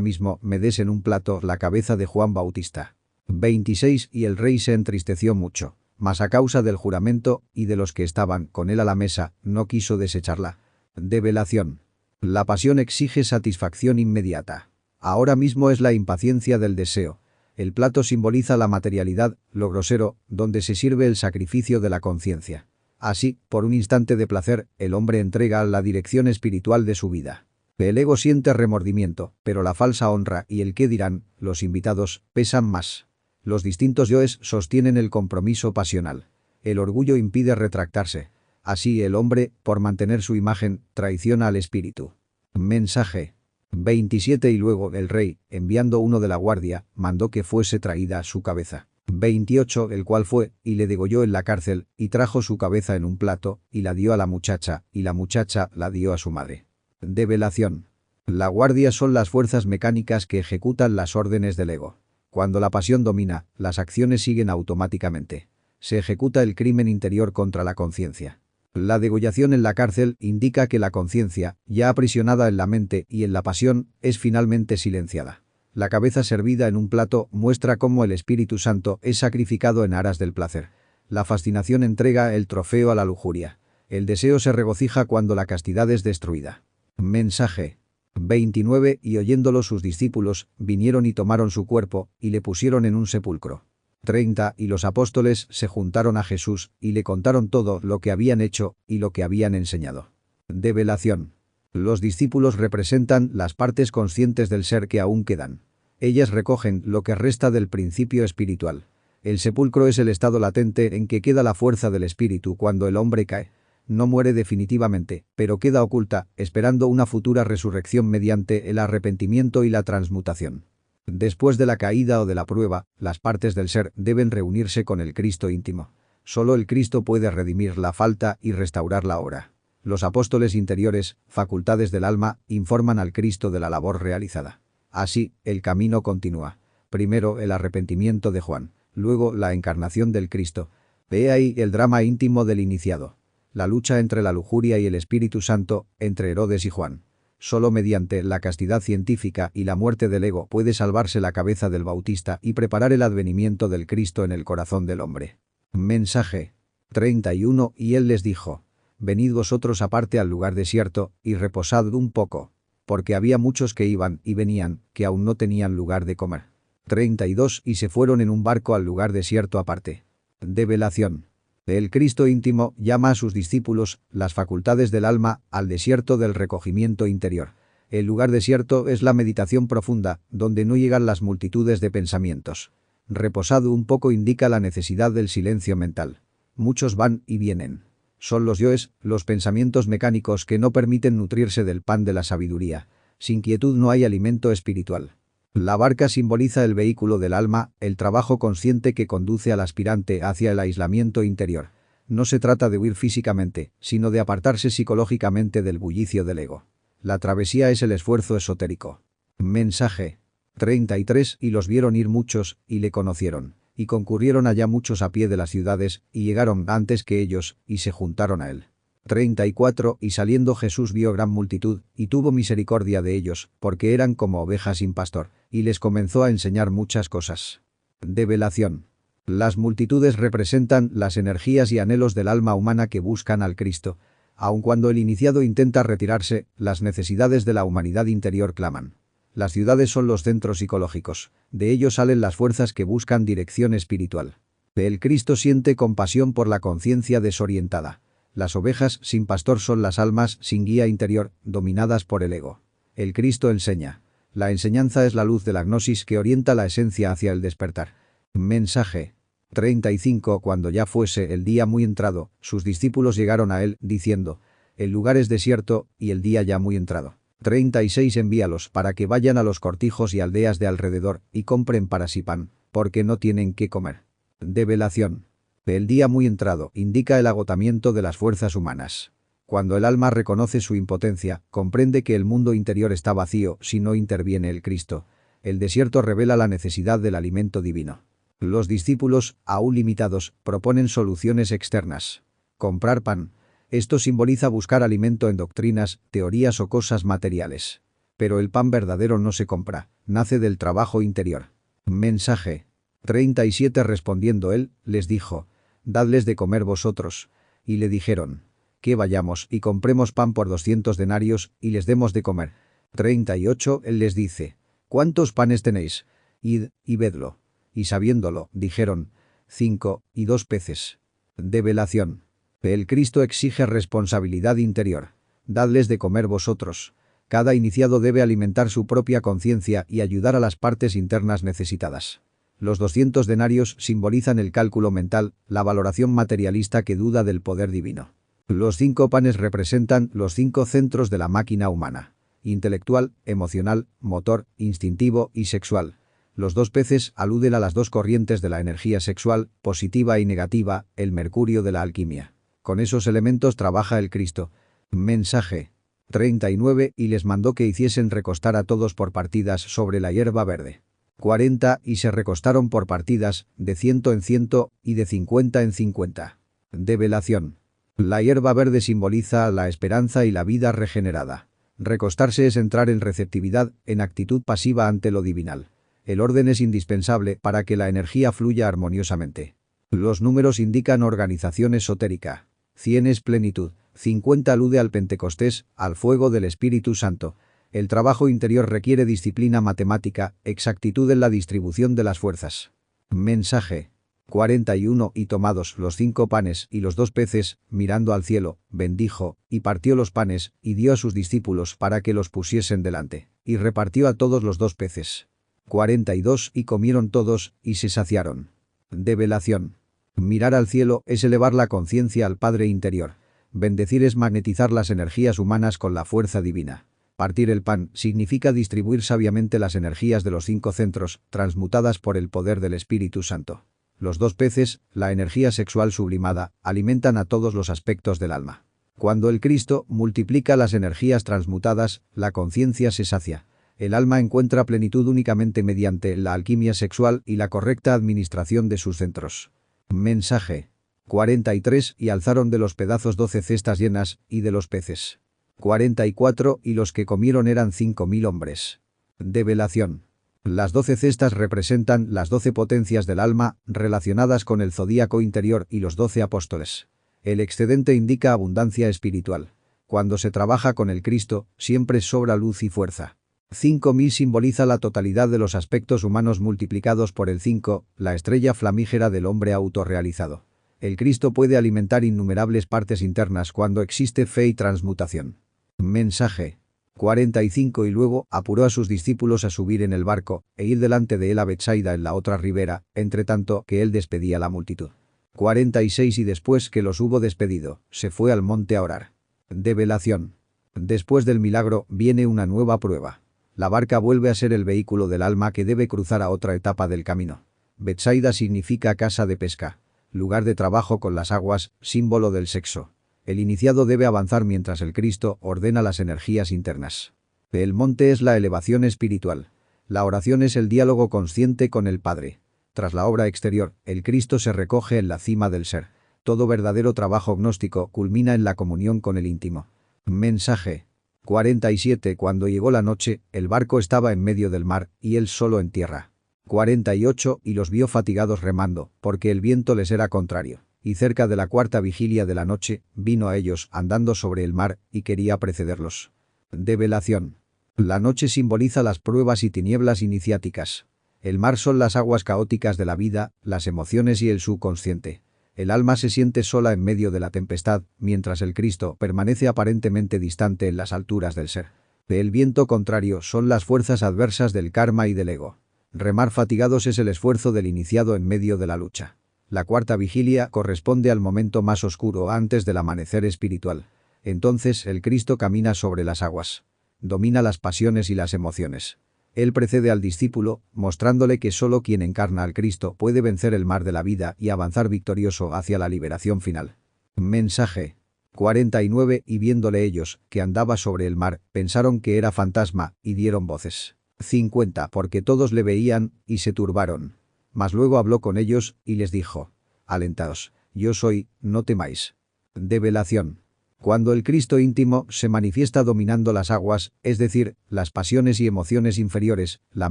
mismo me des en un plato la cabeza de Juan Bautista. 26. Y el rey se entristeció mucho, mas a causa del juramento y de los que estaban con él a la mesa, no quiso desecharla. Develación. La pasión exige satisfacción inmediata. Ahora mismo es la impaciencia del deseo. El plato simboliza la materialidad, lo grosero, donde se sirve el sacrificio de la conciencia. Así, por un instante de placer, el hombre entrega la dirección espiritual de su vida. El ego siente remordimiento, pero la falsa honra y el qué dirán, los invitados, pesan más. Los distintos yoes sostienen el compromiso pasional. El orgullo impide retractarse. Así el hombre, por mantener su imagen, traiciona al espíritu. Mensaje 27. Y luego el rey, enviando uno de la guardia, mandó que fuese traída su cabeza. 28. El cual fue, y le degolló en la cárcel, y trajo su cabeza en un plato, y la dio a la muchacha, y la muchacha la dio a su madre. Develación. La guardia son las fuerzas mecánicas que ejecutan las órdenes del ego. Cuando la pasión domina, las acciones siguen automáticamente. Se ejecuta el crimen interior contra la conciencia. La degollación en la cárcel indica que la conciencia, ya aprisionada en la mente y en la pasión, es finalmente silenciada. La cabeza servida en un plato muestra cómo el Espíritu Santo es sacrificado en aras del placer. La fascinación entrega el trofeo a la lujuria. El deseo se regocija cuando la castidad es destruida. Mensaje 29. Y oyéndolo sus discípulos, vinieron y tomaron su cuerpo, y le pusieron en un sepulcro. 30. Y los apóstoles se juntaron a Jesús, y le contaron todo lo que habían hecho, y lo que habían enseñado. Develación. Los discípulos representan las partes conscientes del ser que aún quedan. Ellas recogen lo que resta del principio espiritual. El sepulcro es el estado latente en que queda la fuerza del espíritu cuando el hombre cae. No muere definitivamente, pero queda oculta, esperando una futura resurrección mediante el arrepentimiento y la transmutación. Después de la caída o de la prueba, las partes del ser deben reunirse con el Cristo íntimo. Solo el Cristo puede redimir la falta y restaurar la obra. Los apóstoles interiores, facultades del alma, informan al Cristo de la labor realizada. Así, el camino continúa. Primero el arrepentimiento de Juan, luego la encarnación del Cristo. Ve ahí el drama íntimo del iniciado. La lucha entre la lujuria y el Espíritu Santo, entre Herodes y Juan. Solo mediante la castidad científica y la muerte del ego puede salvarse la cabeza del Bautista y preparar el advenimiento del Cristo en el corazón del hombre. Mensaje 31. Y él les dijo: venid vosotros aparte al lugar desierto, y reposad un poco. Porque había muchos que iban y venían, que aún no tenían lugar de comer. 32. Y se fueron en un barco al lugar desierto aparte. Develación. El Cristo íntimo llama a sus discípulos, las facultades del alma, al desierto del recogimiento interior. El lugar desierto es la meditación profunda, donde no llegan las multitudes de pensamientos. Reposado un poco indica la necesidad del silencio mental. Muchos van y vienen. Son los yoes, los pensamientos mecánicos que no permiten nutrirse del pan de la sabiduría. Sin quietud no hay alimento espiritual. La barca simboliza el vehículo del alma, el trabajo consciente que conduce al aspirante hacia el aislamiento interior. No se trata de huir físicamente, sino de apartarse psicológicamente del bullicio del ego. La travesía es el esfuerzo esotérico. Mensaje 33. Y los vieron ir muchos, y le conocieron. Y concurrieron allá muchos a pie de las ciudades, y llegaron antes que ellos, y se juntaron a él. 34. Y saliendo Jesús vio gran multitud, y tuvo misericordia de ellos, porque eran como ovejas sin pastor, y les comenzó a enseñar muchas cosas. Develación. Las multitudes representan las energías y anhelos del alma humana que buscan al Cristo. Aun cuando el iniciado intenta retirarse, las necesidades de la humanidad interior claman. Las ciudades son los centros psicológicos, de ellos salen las fuerzas que buscan dirección espiritual. El Cristo siente compasión por la conciencia desorientada. Las ovejas sin pastor son las almas sin guía interior, dominadas por el ego. El Cristo enseña. La enseñanza es la luz de la gnosis que orienta la esencia hacia el despertar. Mensaje 35. Cuando ya fuese el día muy entrado, sus discípulos llegaron a él, diciendo: el lugar es desierto, y el día ya muy entrado. 36. Envíalos para que vayan a los cortijos y aldeas de alrededor, y compren para sí pan, porque no tienen qué comer. Develación. El día muy entrado indica el agotamiento de las fuerzas humanas. Cuando el alma reconoce su impotencia, comprende que el mundo interior está vacío si no interviene el Cristo. El desierto revela la necesidad del alimento divino. Los discípulos, aún limitados, proponen soluciones externas. Comprar pan. Esto simboliza buscar alimento en doctrinas, teorías o cosas materiales. Pero el pan verdadero no se compra, nace del trabajo interior. Mensaje. 37 Respondiendo él, les dijo: dadles de comer vosotros. Y le dijeron: que vayamos y compremos pan por 200 denarios y les demos de comer. 38 Él les dice: ¿cuántos panes tenéis? Id y vedlo. Y sabiéndolo, dijeron: 5 y 2 peces. Develación. El Cristo exige responsabilidad interior. Dadles de comer vosotros. Cada iniciado debe alimentar su propia conciencia y ayudar a las partes internas necesitadas. Los 200 denarios simbolizan el cálculo mental, la valoración materialista que duda del poder divino. Los 5 panes representan los 5 centros de la máquina humana: intelectual, emocional, motor, instintivo y sexual. Los 2 peces aluden a las 2 corrientes de la energía sexual, positiva y negativa, el mercurio de la alquimia. Con esos elementos trabaja el Cristo. Mensaje. 39 Y les mandó que hiciesen recostar a todos por partidas sobre la hierba verde. 40 Y se recostaron por partidas, de 100 en 100 y de 50 en 50. Develación. La hierba verde simboliza la esperanza y la vida regenerada. Recostarse es entrar en receptividad, en actitud pasiva ante lo divinal. El orden es indispensable para que la energía fluya armoniosamente. Los números indican organización esotérica. 100 es plenitud, 50 alude al Pentecostés, al fuego del Espíritu Santo. El trabajo interior requiere disciplina matemática, exactitud en la distribución de las fuerzas. Mensaje. 41 Y tomados los 5 panes y los 2 peces, mirando al cielo, bendijo, y partió los panes, y dio a sus discípulos para que los pusiesen delante, y repartió a todos los 2 peces. 42 Y comieron todos, y se saciaron. Develación. Mirar al cielo es elevar la conciencia al Padre interior. Bendecir es magnetizar las energías humanas con la fuerza divina. Partir el pan significa distribuir sabiamente las energías de los 5 centros, transmutadas por el poder del Espíritu Santo. Los 2 peces, la energía sexual sublimada, alimentan a todos los aspectos del alma. Cuando el Cristo multiplica las energías transmutadas, la conciencia se sacia. El alma encuentra plenitud únicamente mediante la alquimia sexual y la correcta administración de sus centros. Mensaje. 43 Y alzaron de los pedazos 12 cestas llenas, y de los peces. 44 Y los que comieron eran 5000 hombres. Develación. Las 12 cestas representan las 12 potencias del alma, relacionadas con el zodíaco interior y los 12 apóstoles. El excedente indica abundancia espiritual. Cuando se trabaja con el Cristo, siempre sobra luz y fuerza. 5000 simboliza la totalidad de los aspectos humanos multiplicados por el 5, la estrella flamígera del hombre autorrealizado. El Cristo puede alimentar innumerables partes internas cuando existe fe y transmutación. Mensaje. 45 Y luego apuró a sus discípulos a subir en el barco e ir delante de él a Betsaida en la otra ribera, entre tanto que él despedía a la multitud. 46 Y después que los hubo despedido, se fue al monte a orar. Develación. Después del milagro viene una nueva prueba. La barca vuelve a ser el vehículo del alma que debe cruzar a otra etapa del camino. Betsaida significa casa de pesca, lugar de trabajo con las aguas, símbolo del sexo. El iniciado debe avanzar mientras el Cristo ordena las energías internas. El monte es la elevación espiritual. La oración es el diálogo consciente con el Padre. Tras la obra exterior, el Cristo se recoge en la cima del ser. Todo verdadero trabajo gnóstico culmina en la comunión con el íntimo. Mensaje. 47 Cuando llegó la noche, el barco estaba en medio del mar, y él solo en tierra. 48 Y los vio fatigados remando, porque el viento les era contrario. Y cerca de la 4ª vigilia de la noche, vino a ellos andando sobre el mar, y quería precederlos. Develación. La noche simboliza las pruebas y tinieblas iniciáticas. El mar son las aguas caóticas de la vida, las emociones y el subconsciente. El alma se siente sola en medio de la tempestad, mientras el Cristo permanece aparentemente distante en las alturas del ser. El viento contrario son las fuerzas adversas del karma y del ego. Remar fatigados es el esfuerzo del iniciado en medio de la lucha. La 4ª vigilia corresponde al momento más oscuro antes del amanecer espiritual. Entonces el Cristo camina sobre las aguas. Domina las pasiones y las emociones. Él precede al discípulo, mostrándole que solo quien encarna al Cristo puede vencer el mar de la vida y avanzar victorioso hacia la liberación final. Mensaje. 49 Y viéndole ellos, que andaba sobre el mar, pensaron que era fantasma, y dieron voces. 50 Porque todos le veían, y se turbaron. Mas luego habló con ellos, y les dijo: Alentaos, yo soy, no temáis. Develación. Cuando el Cristo íntimo se manifiesta dominando las aguas, es decir, las pasiones y emociones inferiores, la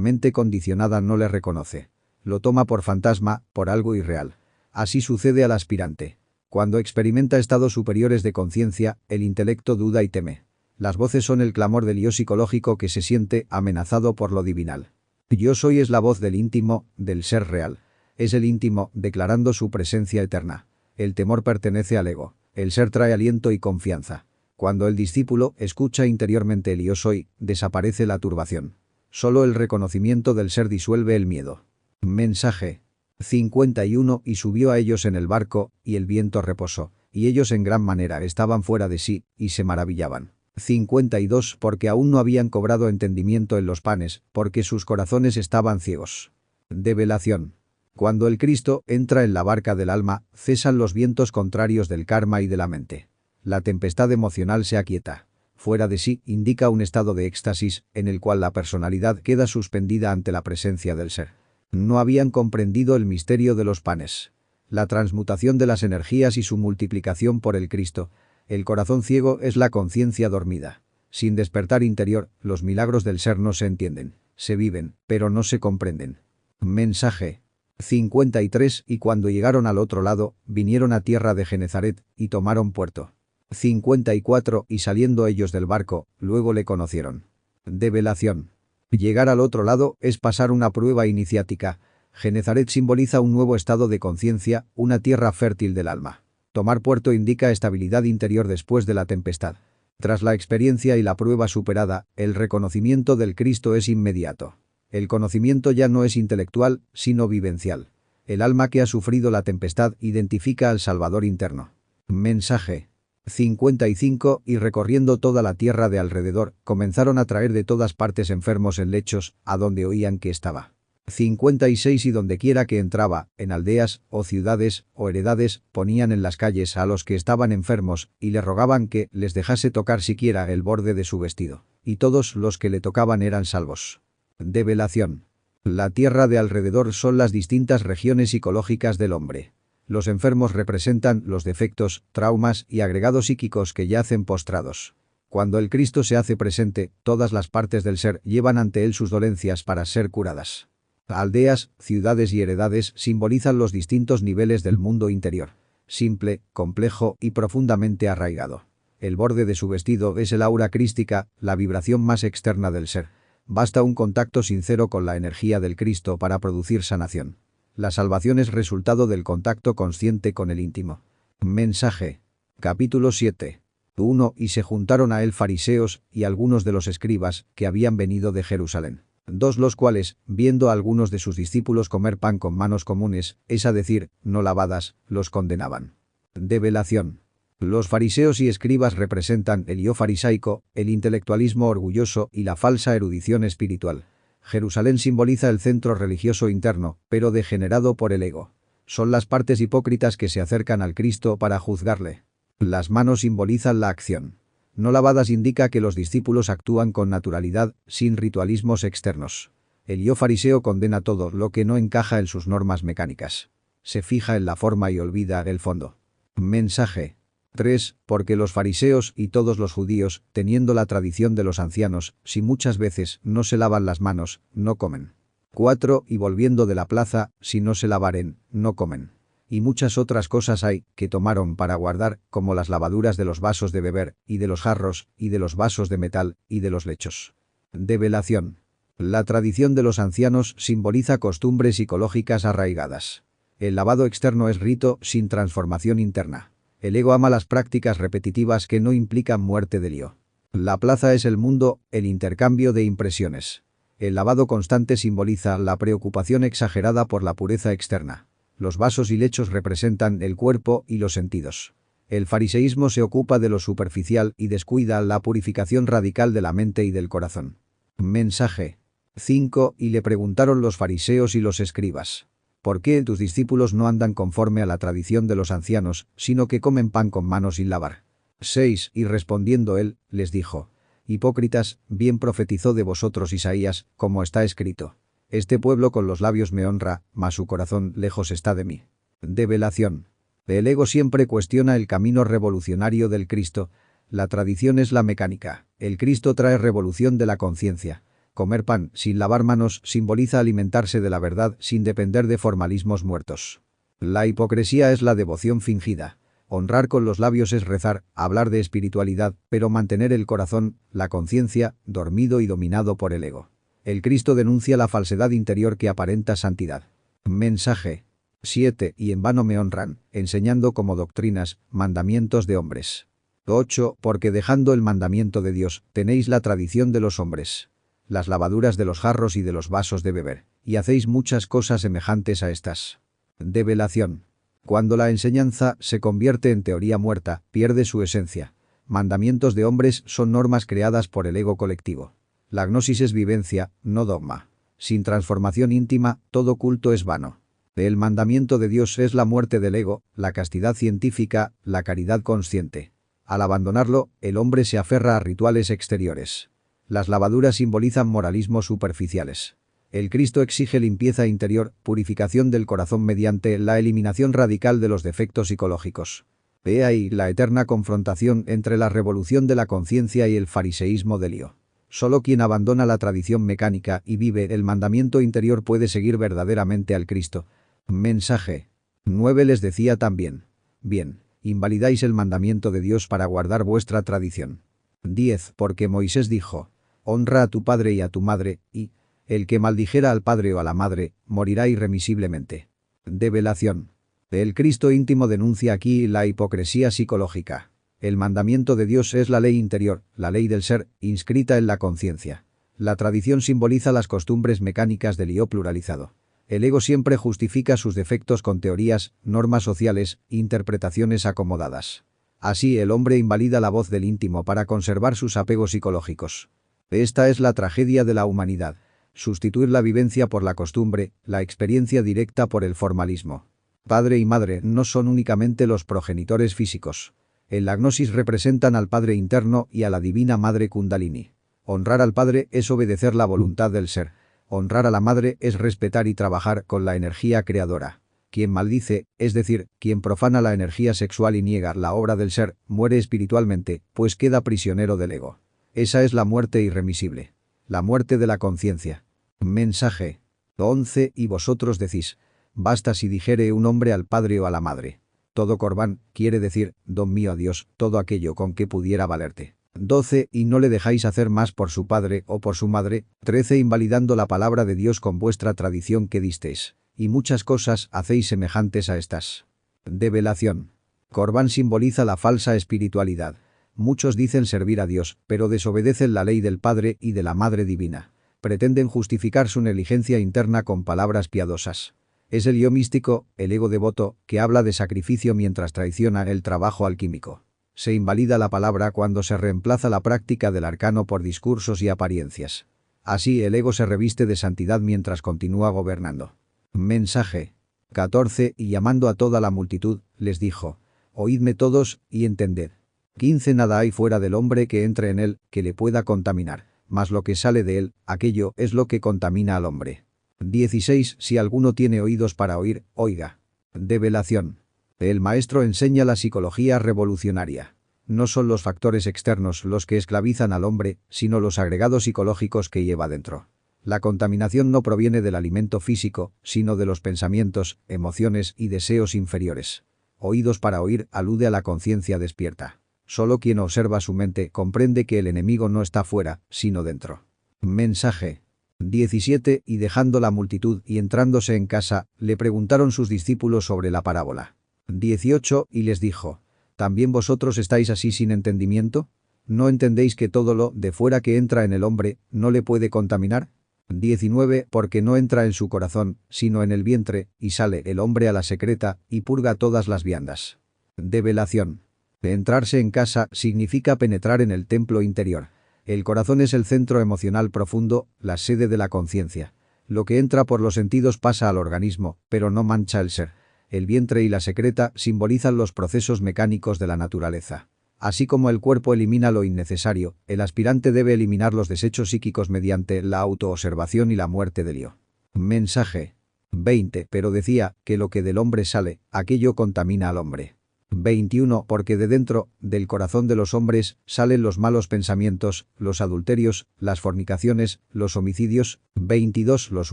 mente condicionada no le reconoce. Lo toma por fantasma, por algo irreal. Así sucede al aspirante. Cuando experimenta estados superiores de conciencia, el intelecto duda y teme. Las voces son el clamor del yo psicológico que se siente amenazado por lo divinal. Yo soy es la voz del íntimo, del ser real. Es el íntimo, declarando su presencia eterna. El temor pertenece al ego. El ser trae aliento y confianza. Cuando el discípulo escucha interiormente el yo soy, desaparece la turbación. Solo el reconocimiento del ser disuelve el miedo. Mensaje. 51 Y subió a ellos en el barco, y el viento reposó, y ellos en gran manera estaban fuera de sí, y se maravillaban. 52 Porque aún no habían cobrado entendimiento en los panes, porque sus corazones estaban ciegos. Develación. Cuando el Cristo entra en la barca del alma, cesan los vientos contrarios del karma y de la mente. La tempestad emocional se aquieta. Fuera de sí indica un estado de éxtasis, en el cual la personalidad queda suspendida ante la presencia del ser. No habían comprendido el misterio de los panes. La transmutación de las energías y su multiplicación por el Cristo. El corazón ciego es la conciencia dormida. Sin despertar interior, los milagros del ser no se entienden. Se viven, pero no se comprenden. Mensaje. 53 Y cuando llegaron al otro lado, vinieron a tierra de Genezaret, y tomaron puerto. 54 Y saliendo ellos del barco, luego le conocieron. Develación. Llegar al otro lado es pasar una prueba iniciática. Genezaret simboliza un nuevo estado de conciencia, una tierra fértil del alma. Tomar puerto indica estabilidad interior después de la tempestad. Tras la experiencia y la prueba superada, el reconocimiento del Cristo es inmediato. El conocimiento ya no es intelectual, sino vivencial. El alma que ha sufrido la tempestad identifica al Salvador interno. Mensaje. 55 Y recorriendo toda la tierra de alrededor, comenzaron a traer de todas partes enfermos en lechos, a donde oían que estaba. 56 Y dondequiera que entraba, en aldeas, o ciudades, o heredades, ponían en las calles a los que estaban enfermos, y le rogaban que les dejase tocar siquiera el borde de su vestido. Y todos los que le tocaban eran salvos. Develación. La tierra de alrededor son las distintas regiones psicológicas del hombre. Los enfermos representan los defectos, traumas y agregados psíquicos que yacen postrados. Cuando el Cristo se hace presente, todas las partes del ser llevan ante él sus dolencias para ser curadas. Aldeas, ciudades y heredades simbolizan los distintos niveles del mundo interior. Simple, complejo y profundamente arraigado. El borde de su vestido es el aura crística, la vibración más externa del ser. Basta un contacto sincero con la energía del Cristo para producir sanación. La salvación es resultado del contacto consciente con el íntimo. Mensaje. Capítulo 7. 1 Y se juntaron a él fariseos y algunos de los escribas que habían venido de Jerusalén. 2 Los cuales, viendo a algunos de sus discípulos comer pan con manos comunes, es a decir, no lavadas, los condenaban. Develación. Los fariseos y escribas representan el yo farisaico, el intelectualismo orgulloso y la falsa erudición espiritual. Jerusalén simboliza el centro religioso interno, pero degenerado por el ego. Son las partes hipócritas que se acercan al Cristo para juzgarle. Las manos simbolizan la acción. No lavadas indica que los discípulos actúan con naturalidad, sin ritualismos externos. El yo fariseo condena todo lo que no encaja en sus normas mecánicas. Se fija en la forma y olvida el fondo. Mensaje. 3 Porque los fariseos y todos los judíos, teniendo la tradición de los ancianos, si muchas veces no se lavan las manos, no comen. 4 Y volviendo de la plaza, si no se lavaren, no comen. Y muchas otras cosas hay, que tomaron para guardar, como las lavaduras de los vasos de beber, y de los jarros, y de los vasos de metal, y de los lechos. Develación. La tradición de los ancianos simboliza costumbres psicológicas arraigadas. El lavado externo es rito sin transformación interna. El ego ama las prácticas repetitivas que no implican muerte del yo. La plaza es el mundo, el intercambio de impresiones. El lavado constante simboliza la preocupación exagerada por la pureza externa. Los vasos y lechos representan el cuerpo y los sentidos. El fariseísmo se ocupa de lo superficial y descuida la purificación radical de la mente y del corazón. Mensaje. 5 Y le preguntaron los fariseos y los escribas: ¿por qué tus discípulos no andan conforme a la tradición de los ancianos, sino que comen pan con manos sin lavar? 6. Y respondiendo él, les dijo: Hipócritas, bien profetizó de vosotros Isaías, como está escrito: Este pueblo con los labios me honra, mas su corazón lejos está de mí. Develación. El ego siempre cuestiona el camino revolucionario del Cristo. La tradición es la mecánica. El Cristo trae revolución de la conciencia. Comer pan sin lavar manos simboliza alimentarse de la verdad sin depender de formalismos muertos. La hipocresía es la devoción fingida. Honrar con los labios es rezar, hablar de espiritualidad, pero mantener el corazón, la conciencia, dormido y dominado por el ego. El Cristo denuncia la falsedad interior que aparenta santidad. Mensaje. 7. Y en vano me honran, enseñando como doctrinas, mandamientos de hombres. 8. Porque dejando el mandamiento de Dios, tenéis la tradición de los hombres. Las lavaduras de los jarros y de los vasos de beber, y hacéis muchas cosas semejantes a estas. Develación. Cuando la enseñanza se convierte en teoría muerta, pierde su esencia. Mandamientos de hombres son normas creadas por el ego colectivo. La gnosis es vivencia, no dogma. Sin transformación íntima, todo culto es vano. El mandamiento de Dios es la muerte del ego, la castidad científica, la caridad consciente. Al abandonarlo, el hombre se aferra a rituales exteriores. Las lavaduras simbolizan moralismos superficiales. El Cristo exige limpieza interior, purificación del corazón mediante la eliminación radical de los defectos psicológicos. He ahí la eterna confrontación entre la revolución de la conciencia y el fariseísmo del lío. Solo quien abandona la tradición mecánica y vive el mandamiento interior puede seguir verdaderamente al Cristo. Mensaje. 9. Les decía también: Bien, invalidáis el mandamiento de Dios para guardar vuestra tradición. 10. Porque Moisés dijo: Honra a tu padre y a tu madre, y el que maldijera al padre o a la madre, morirá irremisiblemente. Develación. El Cristo íntimo denuncia aquí la hipocresía psicológica. El mandamiento de Dios es la ley interior, la ley del ser, inscrita en la conciencia. La tradición simboliza las costumbres mecánicas del yo pluralizado. El ego siempre justifica sus defectos con teorías, normas sociales, interpretaciones acomodadas. Así el hombre invalida la voz del íntimo para conservar sus apegos psicológicos. Esta es la tragedia de la humanidad. Sustituir la vivencia por la costumbre, la experiencia directa por el formalismo. Padre y madre no son únicamente los progenitores físicos. En la gnosis representan al Padre interno y a la divina Madre Kundalini. Honrar al Padre es obedecer la voluntad del ser. Honrar a la Madre es respetar y trabajar con la energía creadora. Quien maldice, es decir, quien profana la energía sexual y niega la obra del ser, muere espiritualmente, pues queda prisionero del ego. Esa es la muerte irremisible. La muerte de la conciencia. Mensaje. 11. Y vosotros decís: Basta si dijere un hombre al padre o a la madre. Todo corbán, quiere decir, don mío a Dios, todo aquello con que pudiera valerte. 12. Y no le dejáis hacer más por su padre o por su madre. 13. Invalidando la palabra de Dios con vuestra tradición que disteis. Y muchas cosas hacéis semejantes a estas. Develación. Corbán simboliza la falsa espiritualidad. Muchos dicen servir a Dios, pero desobedecen la ley del Padre y de la Madre Divina. Pretenden justificar su negligencia interna con palabras piadosas. Es el yo místico, el ego devoto, que habla de sacrificio mientras traiciona el trabajo alquímico. Se invalida la palabra cuando se reemplaza la práctica del arcano por discursos y apariencias. Así el ego se reviste de santidad mientras continúa gobernando. Mensaje. 14. Y llamando a toda la multitud, les dijo: Oídme todos y entended. 15. Nada hay fuera del hombre que entre en él, que le pueda contaminar, mas lo que sale de él, aquello es lo que contamina al hombre. 16. Si alguno tiene oídos para oír, oiga. Develación. El maestro enseña la psicología revolucionaria. No son los factores externos los que esclavizan al hombre, sino los agregados psicológicos que lleva dentro. La contaminación no proviene del alimento físico, sino de los pensamientos, emociones y deseos inferiores. Oídos para oír alude a la conciencia despierta. Solo quien observa su mente comprende que el enemigo no está fuera, sino dentro. Mensaje. 17. Y dejando la multitud y entrándose en casa, le preguntaron sus discípulos sobre la parábola. 18. Y les dijo: ¿También vosotros estáis así sin entendimiento? ¿No entendéis que todo lo de fuera que entra en el hombre no le puede contaminar? 19. Porque no entra en su corazón, sino en el vientre, y sale el hombre a la secreta, y purga todas las viandas. Develación. Entrarse en casa significa penetrar en el templo interior. El corazón es el centro emocional profundo, la sede de la conciencia. Lo que entra por los sentidos pasa al organismo, pero no mancha el ser. El vientre y la secreta simbolizan los procesos mecánicos de la naturaleza. Así como el cuerpo elimina lo innecesario, el aspirante debe eliminar los desechos psíquicos mediante la autoobservación y la muerte del yo. Mensaje 20. Pero decía que lo que del hombre sale, aquello contamina al hombre. 21. Porque de dentro, del corazón de los hombres, salen los malos pensamientos, los adulterios, las fornicaciones, los homicidios. 22. Los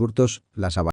hurtos, las